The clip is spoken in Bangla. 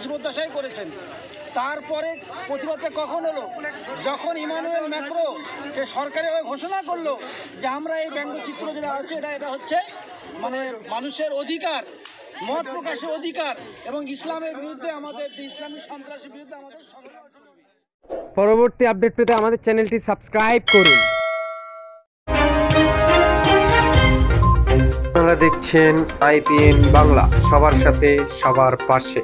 জীবদ্দশাই করেছেন। তারপরে প্রতিবাদটা কখন হলো? যখন ইমানুয়েল ম্যাক্রো সে সরকারিভাবে ঘোষণা করলো যে আমরা এই ব্যঙ্গচিত্র যেটা আছে এটা হচ্ছে মানে মানুষের অধিকার, মত প্রকাশের অধিকার এবং ইসলামের বিরুদ্ধে আমাদের যে ইসলামী সন্ত্রাসের বিরুদ্ধে আমাদের। পরবর্তী আপডেট পেতে আমাদের চ্যানেলটি সাবস্ক্রাইব করুন। আপনারা দেখছেন IPN বাংলা, সবার সাথে সবার পাশে।